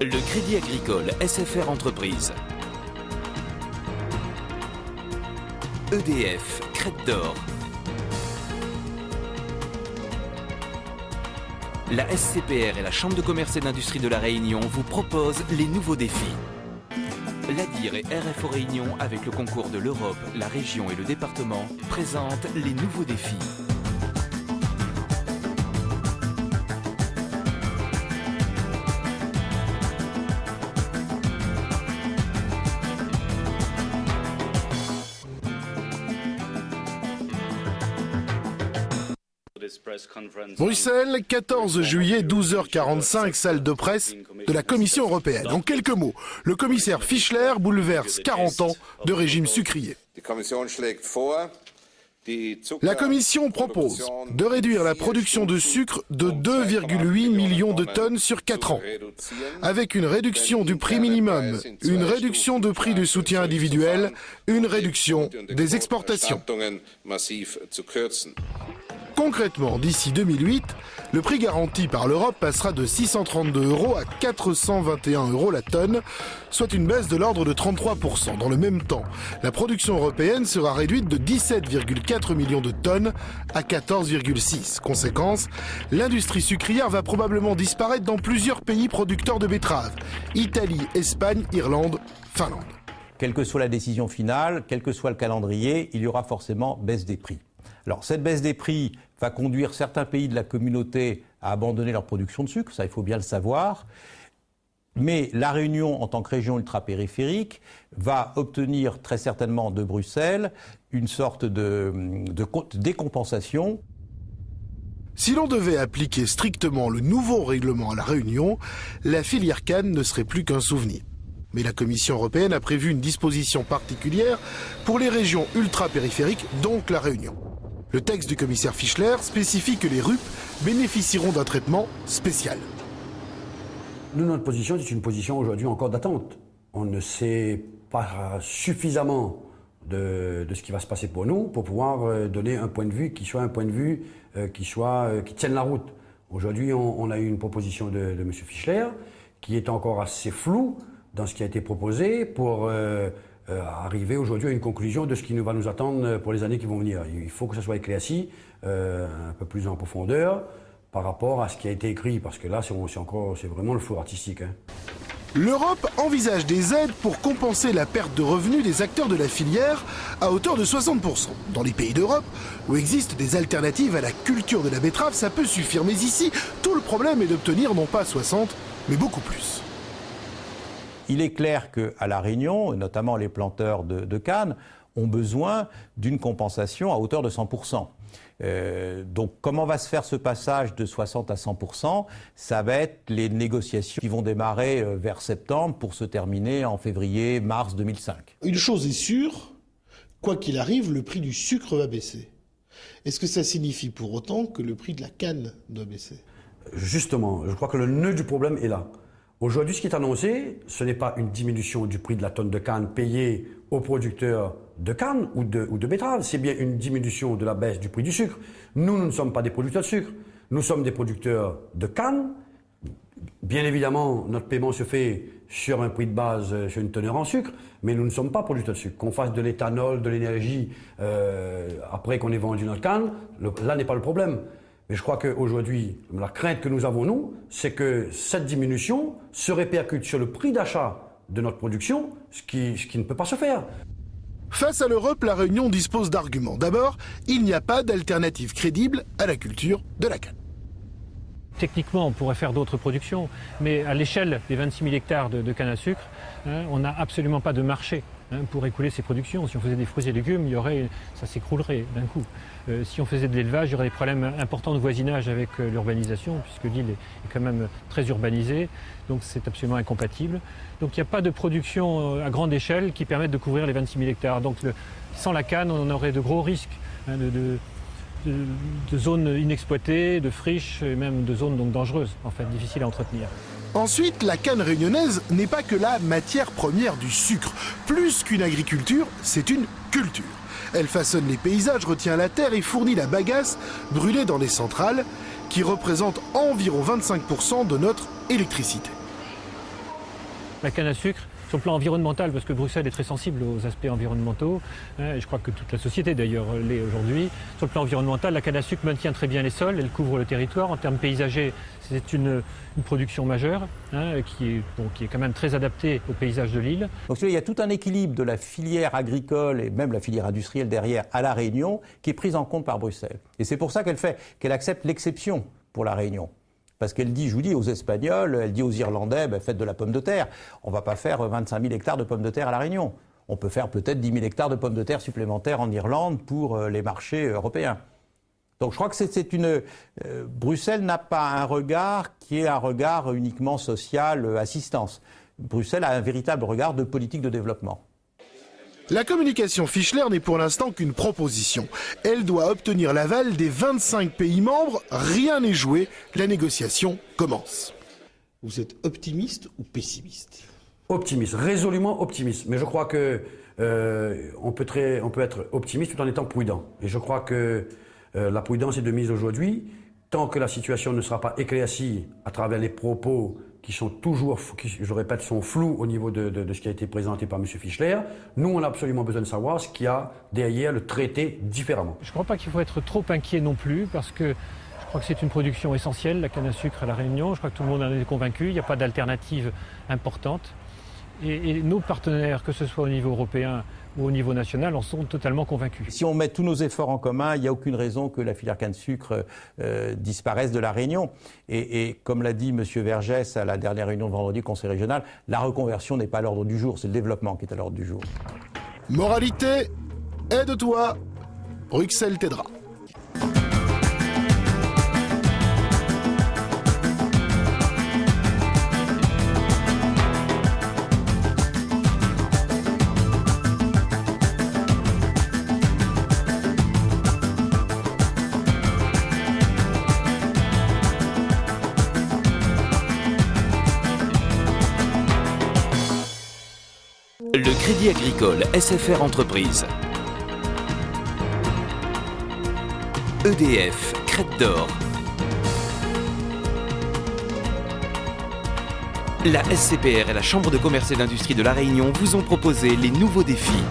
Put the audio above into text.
Le Crédit Agricole SFR Entreprises. EDF, Crête d'Or. La SCPR et la Chambre de commerce et d'industrie de La Réunion vous proposent les nouveaux défis. L'ADIR et RFO Réunion, avec le concours de l'Europe, la région et le département, présentent les nouveaux défis. Bruxelles, 14 juillet, 12h45, salle de presse de la Commission européenne. En quelques mots, le commissaire Fischler bouleverse 40 ans de régime sucrier. La Commission propose de réduire la production de sucre de 2,8 millions de tonnes sur 4 ans, avec une réduction du prix minimum, une réduction de prix du soutien individuel, une réduction des exportations. Concrètement, d'ici 2008, le prix garanti par l'Europe passera de 632 € à 421 € la tonne, soit une baisse de l'ordre de 33%. Dans le même temps, la production européenne sera réduite de 17,4 millions de tonnes à 14,6. Conséquence, l'industrie sucrière va probablement disparaître dans plusieurs pays producteurs de betteraves: Italie, Espagne, Irlande, Finlande. Quelle que soit la décision finale, quel que soit le calendrier, il y aura forcément baisse des prix. Alors cette baisse des prix va conduire certains pays de la communauté à abandonner leur production de sucre, ça il faut bien le savoir. Mais la Réunion, en tant que région ultra-périphérique, va obtenir très certainement de Bruxelles une sorte de décompensation. Si l'on devait appliquer strictement le nouveau règlement à la Réunion, la filière canne ne serait plus qu'un souvenir. Mais la Commission européenne a prévu une disposition particulière pour les régions ultra-périphériques, donc la Réunion. Le texte du commissaire Fischler spécifie que les RUP bénéficieront d'un traitement spécial. Nous, notre position, c'est une position aujourd'hui encore d'attente. On ne sait pas suffisamment de ce qui va se passer pour nous pour pouvoir donner un point de vue qui soit un point de vue qui tienne la route. Aujourd'hui, on a eu une proposition de M. Fischler qui est encore assez floue dans ce qui a été proposé pour arriver aujourd'hui à une conclusion de ce qui va nous attendre pour les années qui vont venir. Il faut que ça soit éclairci un peu plus en profondeur par rapport à ce qui a été écrit, parce que là, c'est vraiment le flou artistique. L'Europe envisage des aides pour compenser la perte de revenus des acteurs de la filière à hauteur de 60%. Dans les pays d'Europe, où existent des alternatives à la culture de la betterave, ça peut suffire. Mais ici, tout le problème est d'obtenir non pas 60, mais beaucoup plus. Il est clair qu'à La Réunion, notamment les planteurs de canne, ont besoin d'une compensation à hauteur de 100%. Donc comment va se faire ce passage de 60 à 100%? Ça va être les négociations qui vont démarrer vers septembre pour se terminer en février-mars 2005. Une chose est sûre, quoi qu'il arrive, le prix du sucre va baisser. Est-ce que ça signifie pour autant que le prix de la canne doit baisser? Justement, je crois que le nœud du problème est là. Aujourd'hui, ce qui est annoncé, ce n'est pas une diminution du prix de la tonne de canne payée aux producteurs de canne ou de betterave, c'est bien une diminution de la baisse du prix du sucre. Nous ne sommes pas des producteurs de sucre, nous sommes des producteurs de canne. Bien évidemment, notre paiement se fait sur un prix de base, sur une teneur en sucre, mais nous ne sommes pas producteurs de sucre. Qu'on fasse de l'éthanol, de l'énergie, après qu'on ait vendu notre canne, là n'est pas le problème. Mais je crois qu'aujourd'hui, la crainte que nous avons, nous, c'est que cette diminution se répercute sur le prix d'achat de notre production, ce qui ne peut pas se faire. Face à l'Europe, la Réunion dispose d'arguments. D'abord, il n'y a pas d'alternative crédible à la culture de la canne. Techniquement, on pourrait faire d'autres productions, mais à l'échelle des 26 000 hectares de canne à sucre, on n'a absolument pas de marché pour écouler ces productions. Si on faisait des fruits et légumes, ça s'écroulerait d'un coup. Si on faisait de l'élevage, il y aurait des problèmes importants de voisinage avec l'urbanisation, puisque l'île est quand même très urbanisée, donc c'est absolument incompatible. Donc il n'y a pas de production à grande échelle qui permette de couvrir les 26 000 hectares. Donc sans la canne, on aurait de gros risques de zones inexploitées, de friches et même de zones donc dangereuses, en fait, difficiles à entretenir. Ensuite, la canne réunionnaise n'est pas que la matière première du sucre. Plus qu'une agriculture, c'est une culture. Elle façonne les paysages, retient la terre et fournit la bagasse brûlée dans les centrales, qui représente environ 25% de notre électricité. la canne à sucre sur le plan environnemental, parce que Bruxelles est très sensible aux aspects environnementaux, et je crois que toute la société d'ailleurs l'est aujourd'hui. Sur le plan environnemental, la canne à sucre maintient très bien les sols, elle couvre le territoire. En termes paysagers, c'est une production majeure qui est quand même très adaptée au paysage de l'île. Donc il y a tout un équilibre de la filière agricole et même la filière industrielle derrière à La Réunion qui est prise en compte par Bruxelles. Et c'est pour ça qu'elle accepte l'exception pour La Réunion. Parce qu'elle dit, je vous dis, aux Espagnols, elle dit aux Irlandais, faites de la pomme de terre. On ne va pas faire 25 000 hectares de pommes de terre à La Réunion. On peut faire peut-être 10 000 hectares de pommes de terre supplémentaires en Irlande pour les marchés européens. Donc je crois que Bruxelles n'a pas un regard qui est un regard uniquement social, assistance. Bruxelles a un véritable regard de politique de développement. La communication Fischler n'est pour l'instant qu'une proposition. Elle doit obtenir l'aval des 25 pays membres. Rien n'est joué. La négociation commence. Vous êtes optimiste ou pessimiste? Optimiste, résolument optimiste. Mais je crois que on peut être optimiste tout en étant prudent. Et je crois que la prudence est de mise aujourd'hui. Tant que la situation ne sera pas éclaircie à travers les propos qui sont toujours, je répète, sont flous au niveau de ce qui a été présenté par M. Fischler, nous, on a absolument besoin de savoir ce qu'il y a derrière le traité différemment. Je ne crois pas qu'il faut être trop inquiet non plus, parce que je crois que c'est une production essentielle, la canne à sucre à La Réunion. Je crois que tout le monde en est convaincu, il n'y a pas d'alternative importante. Et nos partenaires, que ce soit au niveau européen ou au niveau national, en sont totalement convaincus. Si on met tous nos efforts en commun, il n'y a aucune raison que la filière canne-sucre disparaisse de La Réunion. Et comme l'a dit M. Vergès à la dernière réunion de vendredi du Conseil régional, la reconversion n'est pas à l'ordre du jour, c'est le développement qui est à l'ordre du jour. Moralité, aide-toi, Bruxelles t'aidera. Le Crédit Agricole SFR Entreprise. EDF, Crête d'Or. La SCPR et la Chambre de commerce et d'industrie de La Réunion vous ont proposé les nouveaux défis.